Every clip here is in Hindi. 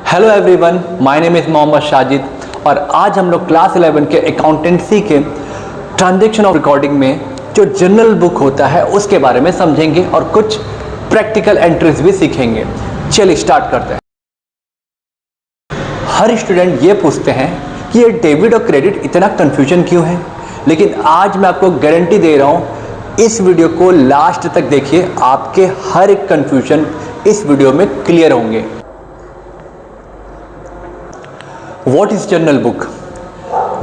Hello everyone, my name is Mohammad Shajid और आज हम लोग क्लास 11 के अकाउंटेंसी के ट्रांजैक्शन ऑफ रिकॉर्डिंग में जो जनरल बुक होता है उसके बारे में समझेंगे और कुछ प्रैक्टिकल एंट्रीज भी सीखेंगे। चलिए स्टार्ट करते हैं। हर स्टूडेंट ये पूछते हैं कि ये डेबिट और क्रेडिट इतना कन्फ्यूजन क्यों है, लेकिन आज मैं आपको गारंटी दे रहा हूँ, इस वीडियो को लास्ट तक देखिए, आपके हर एक कन्फ्यूजन इस वीडियो में क्लियर होंगे। What is general book?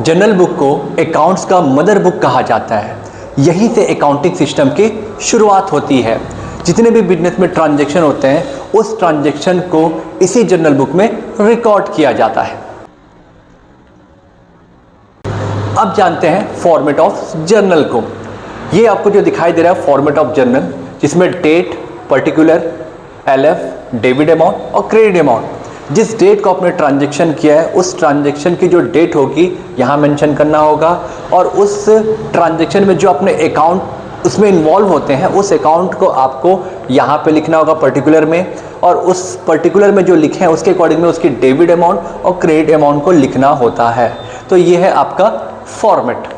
General book को अकाउंट्स का मदर बुक कहा जाता है। यहीं से अकाउंटिंग सिस्टम की शुरुआत होती है। जितने भी बिजनेस में ट्रांजैक्शन होते हैं उस ट्रांजैक्शन को इसी जनरल बुक में रिकॉर्ड किया जाता है। अब जानते हैं फॉर्मेट ऑफ जर्नल को। ये आपको जो दिखाई दे रहा है फॉर्मेट ऑफ जर्नल, जिसमें date, particular, LF, debit amount और क्रेडिट अमाउंट। जिस डेट को आपने ट्रांजैक्शन किया है उस ट्रांजैक्शन की जो डेट होगी यहाँ मेंशन करना होगा, और उस ट्रांजैक्शन में जो अपने अकाउंट उसमें इन्वॉल्व होते हैं उस अकाउंट को आपको यहाँ पे लिखना होगा पर्टिकुलर में, और उस पर्टिकुलर में जो लिखे हैं उसके अकॉर्डिंग में उसकी डेबिट अमाउंट और क्रेडिट अमाउंट को लिखना होता है। तो ये है आपका फॉर्मेट।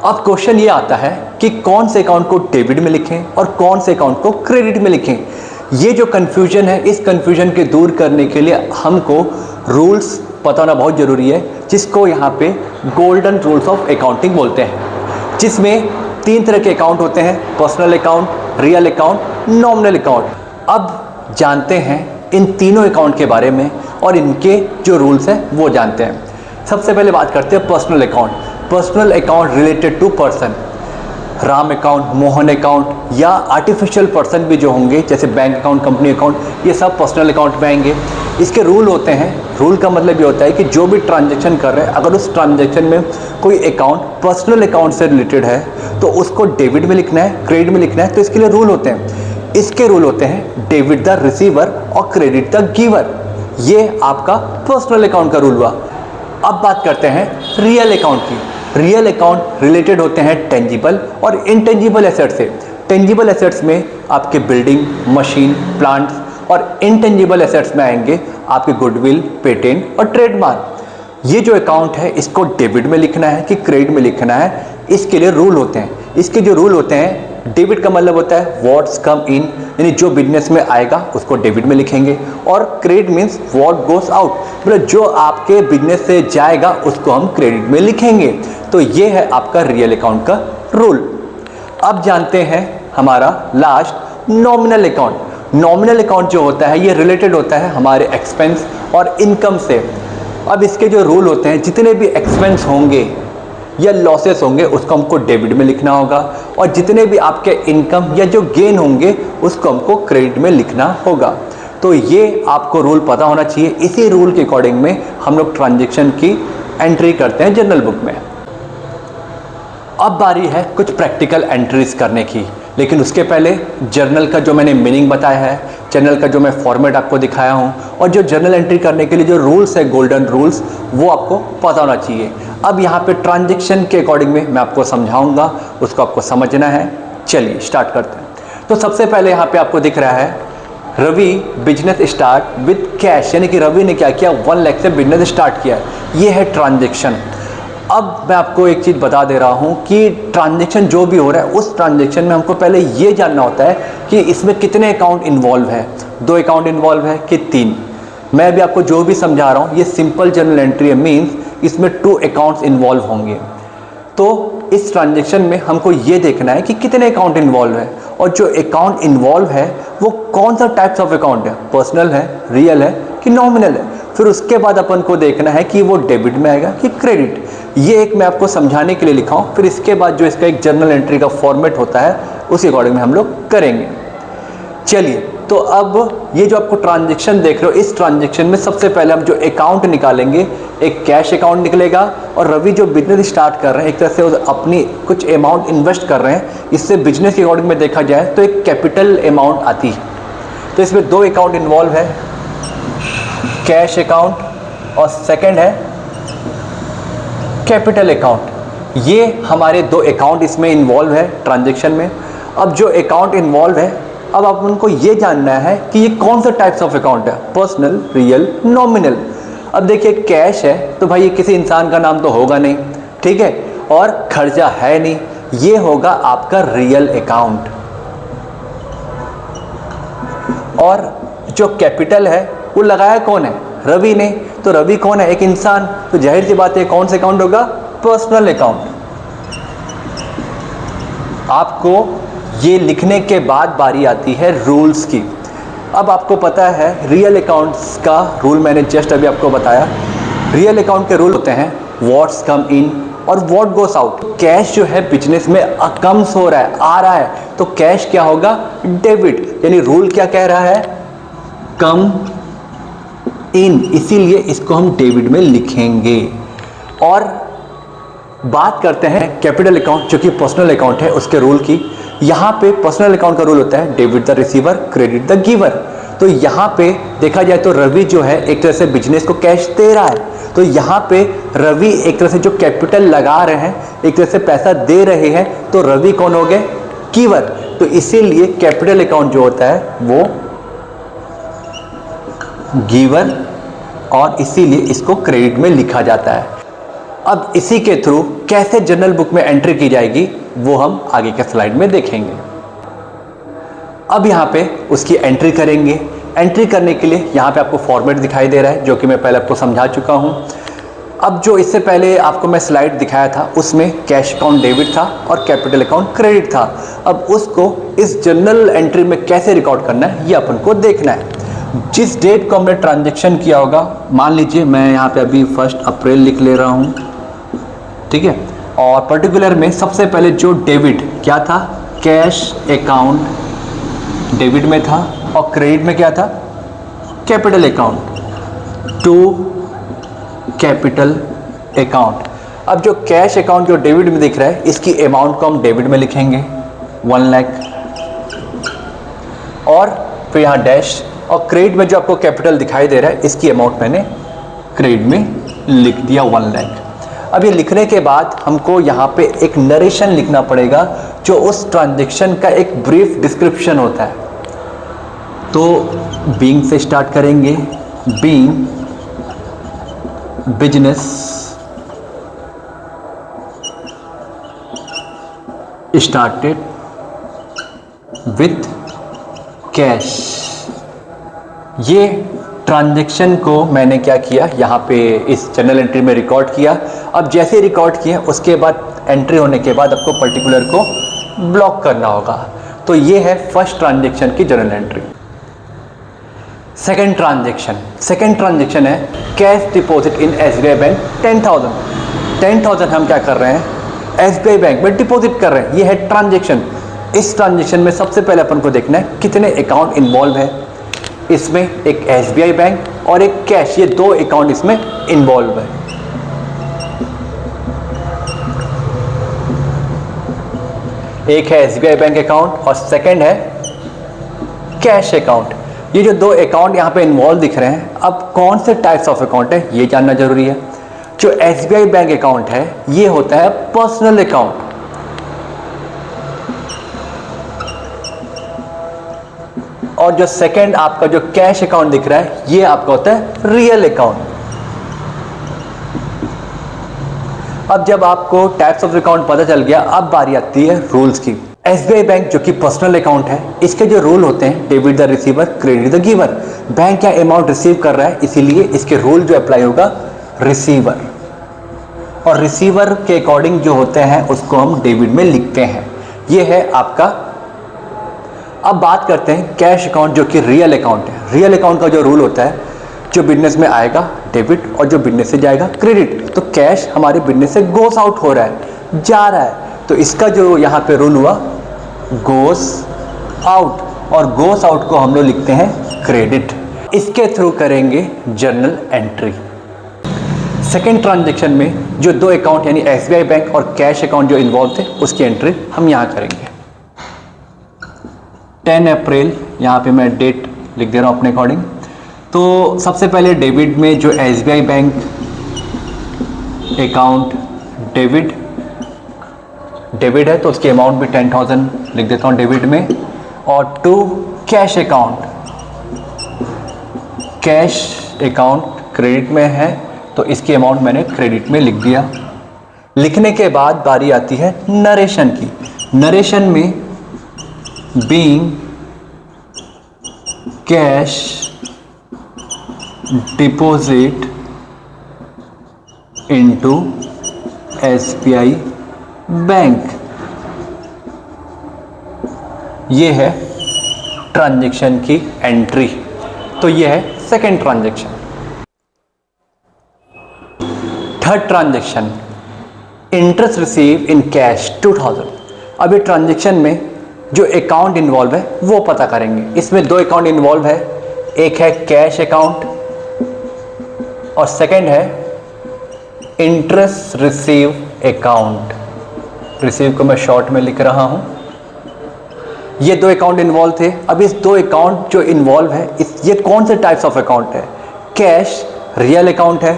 अब क्वेश्चन ये आता है कि कौन से अकाउंट को डेबिट में लिखें और कौन से अकाउंट को क्रेडिट में लिखें। ये जो कन्फ्यूजन है, इस कन्फ्यूजन के दूर करने के लिए हमको रूल्स पता होना बहुत ज़रूरी है, जिसको यहाँ पे गोल्डन रूल्स ऑफ अकाउंटिंग बोलते हैं। जिसमें 3 तरह के अकाउंट होते हैं: personal account, real account, nominal account. अब जानते हैं इन तीनों अकाउंट के बारे में और इनके जो रूल्स हैं वो जानते हैं। सबसे पहले बात करते हैं personal account. Personal account related to person, Ram account, Mohan account या आर्टिफिशियल पर्सन भी जो होंगे जैसे बैंक अकाउंट, कंपनी अकाउंट, ये सब पर्सनल अकाउंट में आएंगे। इसके रूल होते हैं। रूल का मतलब ये होता है कि जो भी ट्रांजैक्शन कर रहे हैं, अगर उस ट्रांजैक्शन में कोई अकाउंट पर्सनल अकाउंट से रिलेटेड है तो उसको डेबिट में लिखना है, क्रेडिट में लिखना है। तो इसके लिए रूल होते हैं। इसके रूल होते हैं डेबिट द रिसीवर और क्रेडिट द गिवर। ये आपका पर्सनल अकाउंट का रूल हुआ। अब बात करते हैं रियल अकाउंट की। रियल अकाउंट रिलेटेड होते हैं टेंजिबल और इनटेंजिबल एसेट्स से। टेंजिबल एसेट्स में आपके बिल्डिंग, मशीन, प्लांट्स, और इनटेंजिबल एसेट्स में आएंगे आपके गुडविल, पेटेंट और ट्रेडमार्क। ये जो अकाउंट है इसको डेबिट में लिखना है कि क्रेडिट में लिखना है, इसके लिए रूल होते हैं। इसके जो रूल होते हैं, डेबिट का मतलब होता है व्हाट्स कम इन, यानी जो बिजनेस में आएगा उसको डेबिट में लिखेंगे, और credit means what goes out, मतलब जो आपके बिजनेस से जाएगा उसको हम क्रेडिट में लिखेंगे। तो ये है आपका रियल अकाउंट का रूल। अब जानते हैं हमारा last nominal account. Nominal account जो होता है ये रिलेटेड होता है हमारे एक्सपेंस और इनकम से। अब इसके जो रूल होते हैं, जितने भी एक्सपेंस होंगे या लॉसेस होंगे उसको हमको डेबिट में लिखना होगा, और जितने भी आपके इनकम या जो गेन होंगे उसको हमको क्रेडिट में लिखना होगा। तो ये आपको रूल पता होना चाहिए। इसी रूल के अकॉर्डिंग में हम लोग ट्रांजैक्शन की एंट्री करते हैं जनरल बुक में। अब बारी है कुछ प्रैक्टिकल एंट्रीज करने की, लेकिन उसके पहले जर्नल का जो मैंने मीनिंग बताया है, जर्नल का जो मैं फॉर्मेट आपको दिखाया हूँ, और जो जर्नल एंट्री करने के लिए जो रूल्स है, गोल्डन रूल्स, वो आपको पता होना चाहिए। अब यहाँ पे ट्रांजैक्शन के अकॉर्डिंग में मैं आपको समझाऊंगा, उसको आपको समझना है। चलिए स्टार्ट करते हैं। तो सबसे पहले यहाँ पे आपको दिख रहा है Ravi business start with cash, यानी कि रवि ने क्या किया, 1 लाख से बिजनेस स्टार्ट किया। ये है ट्रांजैक्शन। अब मैं आपको एक चीज़ बता दे रहा हूँ कि ट्रांजैक्शन जो भी हो रहा है उस ट्रांजैक्शन में हमको पहले ये जानना होता है कि इसमें कितने अकाउंट इन्वॉल्व है। 2 अकाउंट इन्वॉल्व है कि 3। मैं भी आपको जो भी समझा रहा हूँ ये सिंपल जर्नल एंट्री है, मीन्स इसमें 2 अकाउंट्स इन्वॉल्व होंगे। तो इस ट्रांजैक्शन में हमको ये देखना है कि कितने अकाउंट इन्वॉल्व है, और जो अकाउंट इन्वॉल्व है वो कौन सा टाइप्स ऑफ अकाउंट है, पर्सनल है, रियल है कि नॉमिनल है। फिर उसके बाद अपन को देखना है कि वो डेबिट में आएगा कि क्रेडिट। ये एक मैं आपको समझाने के लिए लिखा हूँ। फिर इसके बाद जो इसका एक जर्नल एंट्री का फॉर्मेट होता है उसी अकॉर्डिंग में हम लोग करेंगे। चलिए, तो अब ये जो आपको ट्रांजैक्शन देख रहे हो, इस ट्रांजैक्शन में सबसे पहले हम जो अकाउंट निकालेंगे, एक कैश अकाउंट निकलेगा, और रवि जो बिजनेस स्टार्ट कर रहे हैं एक तरह से वो अपनी कुछ अमाउंट इन्वेस्ट कर रहे हैं। इससे बिजनेस के अकॉर्डिंग में देखा जाए तो एक कैपिटल अमाउंट आती है। तो इसमें 2 अकाउंट इन्वॉल्व है, कैश अकाउंट और सेकेंड है कैपिटल अकाउंट। ये हमारे 2 अकाउंट इसमें इन्वॉल्व है ट्रांजैक्शन में। अब जो अकाउंट इन्वॉल्व है अब आप उनको ये जानना है कि ये कौन सा टाइप्स ऑफ अकाउंट है, पर्सनल, रियल, नॉमिनल। अब देखिए कैश है तो भाई ये किसी इंसान का नाम तो होगा नहीं, ठीक है, और खर्चा है नहीं, ये होगा आपका रियल अकाउंट। और जो कैपिटल है वो लगाया कौन है, रवि ने, तो रवि कौन है, एक इंसान, तो जाहिर सी बात है कौन सा अकाउंट होगा, पर्सनल अकाउंट। आपको ये लिखने के बाद बारी आती है रूल्स की। अब आपको पता है रियल अकाउंट्स का रूल मैंने जस्ट अभी आपको बताया। रियल अकाउंट के रूल होते हैं व्हाट्स कम इन और व्हाट गोस आउट। कैश जो है बिजनेस में कम्स हो रहा है, आ रहा है, तो कैश क्या होगा, डेबिट, यानी रूल क्या कह रहा है, कम इन, इसीलिए इसको हम डेबिट में लिखेंगे। और बात करते हैं कैपिटल अकाउंट जो कि पर्सनल अकाउंट है उसके रूल की। यहाँ पे पर्सनल अकाउंट का रूल होता है debit the receiver, credit the giver. तो यहाँ पे देखा जाए तो रवि जो है एक तरह से बिजनेस को कैश दे रहा है, तो यहाँ पे रवि एक तरह से जो कैपिटल लगा रहे हैं, एक तरह से पैसा दे रहे हैं, तो रवि कौन हो गए, गिवर। तो इसीलिए कैपिटल अकाउंट जो होता है वो गिवर, और इसीलिए इसको क्रेडिट में लिखा जाता है। अब इसी के थ्रू कैसे जर्नल बुक में एंट्री की जाएगी वो हम आगे के स्लाइड में देखेंगे। अब यहाँ पे उसकी एंट्री करेंगे। एंट्री करने के लिए यहाँ पे आपको फॉर्मेट दिखाई दे रहा है जो कि मैं पहले आपको समझा चुका हूँ। अब जो इससे पहले आपको मैं स्लाइड दिखाया था उसमें कैश अकाउंट डेबिट था और कैपिटल अकाउंट क्रेडिट था। अब उसको इस जर्नल एंट्री में कैसे रिकॉर्ड करना है ये अपन को देखना है। जिस डेट को हमने ट्रांजेक्शन किया होगा, मान लीजिए मैं यहाँ पे अभी 1 अप्रैल लिख ले रहा हूँ, ठीक है, और पर्टिकुलर में सबसे पहले जो डेबिट क्या था, कैश अकाउंट डेबिट में था, और क्रेडिट में क्या था, capital account, to capital account. अब जो कैश अकाउंट जो डेबिट में दिख रहा है इसकी अमाउंट को हम डेबिट में लिखेंगे 1 लाख, और फिर यहाँ डैश, और क्रेडिट में जो आपको कैपिटल दिखाई दे रहा है इसकी अमाउंट मैंने क्रेडिट में लिख दिया 1 लाख। अब ये लिखने के बाद हमको यहाँ पे एक नरेशन लिखना पड़ेगा जो उस ट्रांजैक्शन का एक ब्रीफ डिस्क्रिप्शन होता है। तो बीइंग से स्टार्ट करेंगे, being business started with cash. ये ट्रांजैक्शन को मैंने क्या किया, यहाँ पे इस जर्नल एंट्री में रिकॉर्ड किया। अब जैसे रिकॉर्ड किया उसके बाद एंट्री होने के बाद आपको पर्टिकुलर को ब्लॉक करना होगा। तो ये है फर्स्ट ट्रांजैक्शन की जर्नल एंट्री। सेकंड ट्रांजैक्शन है cash deposit in SBI bank 10,000 हम क्या कर रहे हैं, SBI बैंक में डिपॉजिट कर रहे हैं। ये है ट्रांजैक्शन। इस ट्रांजैक्शन में सबसे पहले अपन को देखना है कितने अकाउंट इन्वॉल्व है। इसमें एक SBI बैंक और एक कैश, ये 2 अकाउंट इसमें इन्वॉल्व है। एक है SBI बैंक अकाउंट और सेकंड है कैश अकाउंट। ये जो 2 अकाउंट यहाँ पे इन्वॉल्व दिख रहे हैं, अब कौन से टाइप्स ऑफ अकाउंट है ये जानना जरूरी है। जो SBI बैंक अकाउंट है ये होता है पर्सनल अकाउंट, और जो सेकंड आपका जो कैश अकाउंट दिख रहा है ये आपका होता है रियल अकाउंट। अब जब आपको टाइप्स ऑफ अकाउंट पता चल गया, अब बारी आती है रूल्स की। SBI बैंक जो कि पर्सनल अकाउंट है, इसके जो रूल होते हैं debit the receiver, credit the giver. Bank क्या अमाउंट रिसीव कर रहा है, इसीलिए इसके रूल जो अप्लाई होगा रिसीवर, और रिसीवर के अकॉर्डिंग जो होते हैं उसको हम डेबिट में लिखते हैं। ये है आपका। अब बात करते हैं कैश अकाउंट जो कि रियल अकाउंट है। रियल अकाउंट का जो रूल होता है, जो बिजनेस में आएगा डेबिट और जो बिजनेस से जाएगा क्रेडिट। तो कैश हमारे बिजनेस से गोस आउट हो रहा है, जा रहा है, तो इसका जो यहाँ पे रूल हुआ गोस आउट, और गोस आउट को हम लोग लिखते हैं क्रेडिट। इसके थ्रू करेंगे जर्नल एंट्री। सेकेंड ट्रांजेक्शन में जो 2 अकाउंट यानी SBI बैंक और कैश अकाउंट जो इन्वॉल्व थे उसकी एंट्री हम यहाँ करेंगे। 10 अप्रैल यहाँ पे मैं डेट लिख दे रहा हूँ अपने अकॉर्डिंग। तो सबसे पहले डेबिट में जो SBI बैंक अकाउंट डेबिट है तो उसकी अमाउंट भी 10,000 लिख देता हूँ डेबिट में, और to cash account, cash account credit में है तो इसकी अमाउंट मैंने क्रेडिट में लिख दिया। लिखने के बाद बारी आती है नरेशन की। नरेशन में being cash deposit into SBI bank, ये है ट्रांजैक्शन की एंट्री। तो ये है second transaction. Third transaction, interest receive in cash 2000। अब ये ट्रांजैक्शन में जो अकाउंट इन्वॉल्व है वो पता करेंगे। इसमें दो अकाउंट इन्वॉल्व है, एक है कैश अकाउंट और सेकंड है इंटरेस्ट रिसीव अकाउंट। रिसीव को मैं शॉर्ट में लिख रहा हूं। ये दो अकाउंट इन्वॉल्व थे। अब इस दो अकाउंट जो इन्वॉल्व है ये कौन से टाइप्स ऑफ अकाउंट है? कैश रियल अकाउंट है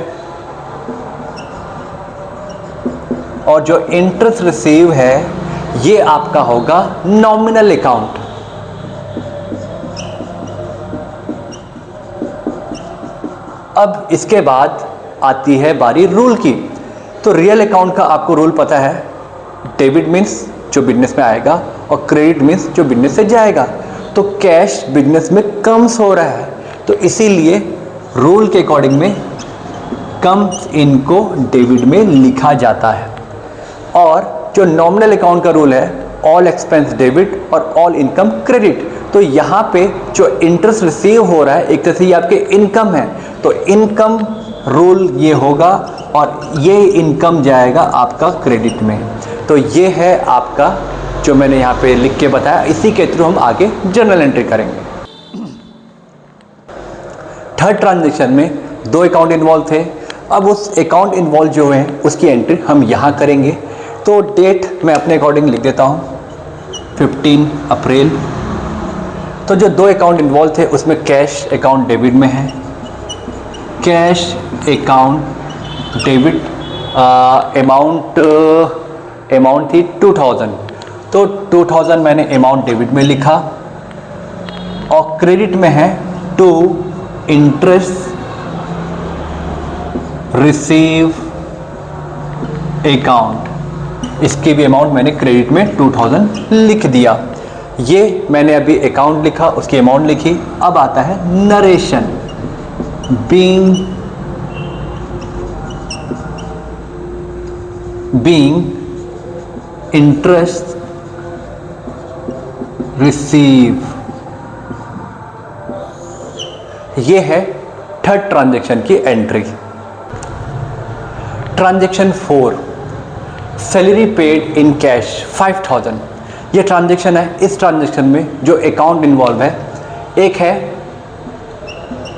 और जो इंटरेस्ट रिसीव है ये आपका होगा नॉमिनल अकाउंट। अब इसके बाद आती है बारी रूल की। तो रियल अकाउंट का आपको रूल पता है, डेबिट मीन्स जो बिजनेस में आएगा और क्रेडिट मीन्स जो बिजनेस से जाएगा। तो कैश बिजनेस में कम्स हो रहा है तो इसीलिए रूल के अकॉर्डिंग में कम्स इनको डेबिट में लिखा जाता है। और जो नॉमिनल अकाउंट का रूल है ऑल एक्सपेंस डेबिट और ऑल इनकम क्रेडिट। तो यहाँ पे जो इंटरेस्ट रिसीव हो रहा है एक तरह से ये आपके इनकम है, तो इनकम रूल ये होगा और ये इनकम जाएगा आपका क्रेडिट में। तो ये है आपका जो मैंने यहाँ पे लिख के बताया। इसी के थ्रू हम आगे जर्नल एंट्री करेंगे। थर्ड ट्रांजैक्शन में दो अकाउंट इन्वॉल्व थे। अब उस अकाउंट इन्वॉल्व जो है उसकी एंट्री हम यहाँ करेंगे। तो डेट मैं अपने अकॉर्डिंग लिख देता हूँ 15 अप्रैल। तो जो दो अकाउंट इन्वॉल्व थे उसमें कैश अकाउंट डेबिट में है। कैश अकाउंट डेबिट अमाउंट थी 2000। तो 2000 मैंने अमाउंट डेबिट में लिखा और क्रेडिट में है टू इंटरेस्ट रिसीव अकाउंट। इसकी भी अमाउंट मैंने क्रेडिट में 2000 लिख दिया। ये मैंने अभी अकाउंट लिखा, उसकी अमाउंट लिखी। अब आता है नरेशन, बीइंग इंटरेस्ट रिसीव। ये है थर्ड ट्रांजैक्शन की entry. Transaction 4, salary paid in cash 5000। ये ट्रांजैक्शन है। इस ट्रांजैक्शन में जो अकाउंट इन्वॉल्व है एक है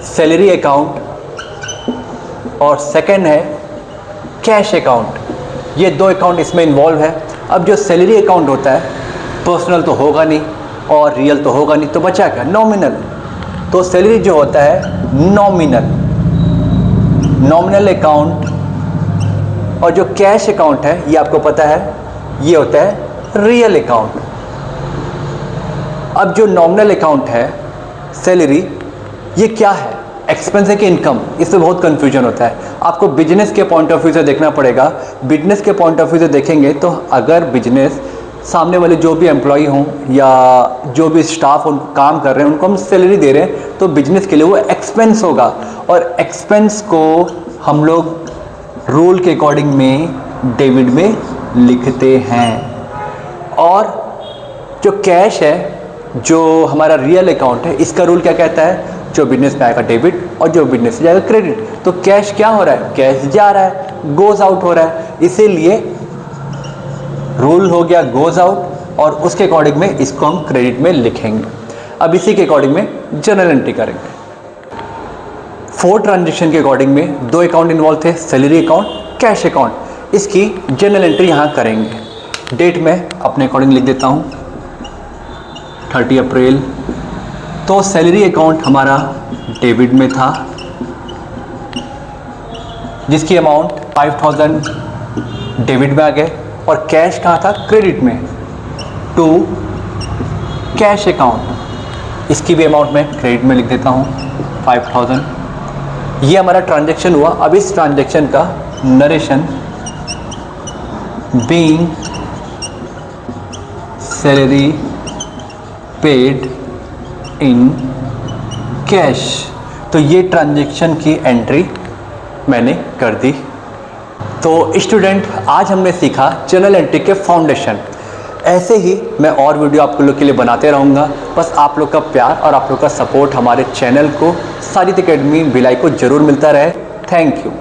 सैलरी अकाउंट और सेकंड है कैश अकाउंट। ये दो अकाउंट इसमें इन्वॉल्व है। अब जो सैलरी अकाउंट होता है पर्सनल तो होगा नहीं और रियल तो होगा नहीं, तो बचा क्या? नॉमिनल। तो सैलरी जो होता है नॉमिनल अकाउंट और जो कैश अकाउंट है ये आपको पता है ये होता है रियल अकाउंट। अब जो नॉमिनल अकाउंट है सैलरी, ये क्या है? एक्सपेंस है कि इनकम? इसमें बहुत कंफ्यूजन होता है। आपको बिजनेस के पॉइंट ऑफ व्यू से देखना पड़ेगा। बिजनेस के पॉइंट ऑफ व्यू से देखेंगे तो अगर बिजनेस सामने वाले जो भी एम्प्लॉय हों या जो भी स्टाफ उनको काम कर रहे हैं उनको हम सैलरी दे रहे हैं तो बिजनेस के लिए वो एक्सपेंस होगा और एक्सपेंस को हम लोग रूल के अकॉर्डिंग में डेबिट में लिखते हैं। और जो कैश है जो हमारा रियल अकाउंट है इसका रूल क्या कहता है? जो बिजनेस में आएगा डेबिट और जो बिजनेस से जाएगा क्रेडिट। तो कैश क्या हो रहा है? कैश जा रहा है, गोज आउट हो रहा है। इसीलिए रूल हो गया गोज आउट और उसके अकॉर्डिंग में इसको हम क्रेडिट में लिखेंगे। अब इसी के अकॉर्डिंग में जर्नल एंट्री करेंगे। 4 ट्रांजैक्शन के अकॉर्डिंग में दो अकाउंट इन्वॉल्व थे, सैलरी अकाउंट, कैश अकाउंट। इसकी जर्नल एंट्री यहाँ करेंगे। डेट मैं अपने अकॉर्डिंग लिख देता हूँ 30 अप्रैल। तो सैलरी अकाउंट हमारा डेबिट में था जिसकी अमाउंट 5000 डेबिट में आ गए और कैश कहाँ था? क्रेडिट में टू कैश अकाउंट। इसकी भी अमाउंट मैं क्रेडिट में लिख देता हूँ 5000। ये हमारा ट्रांजैक्शन हुआ। अब इस ट्रांजैक्शन का narration being salary paid in cash, तो ये ट्रांजैक्शन की एंट्री मैंने कर दी। तो स्टूडेंट, आज हमने सीखा जर्नल एंट्री के फाउंडेशन। ऐसे ही मैं और वीडियो आप लोग के लिए बनाते रहूँगा। बस आप लोग का प्यार और आप लोग का सपोर्ट हमारे चैनल को, साजिद एकेडमी भिलाई को ज़रूर मिलता रहे। Thank you.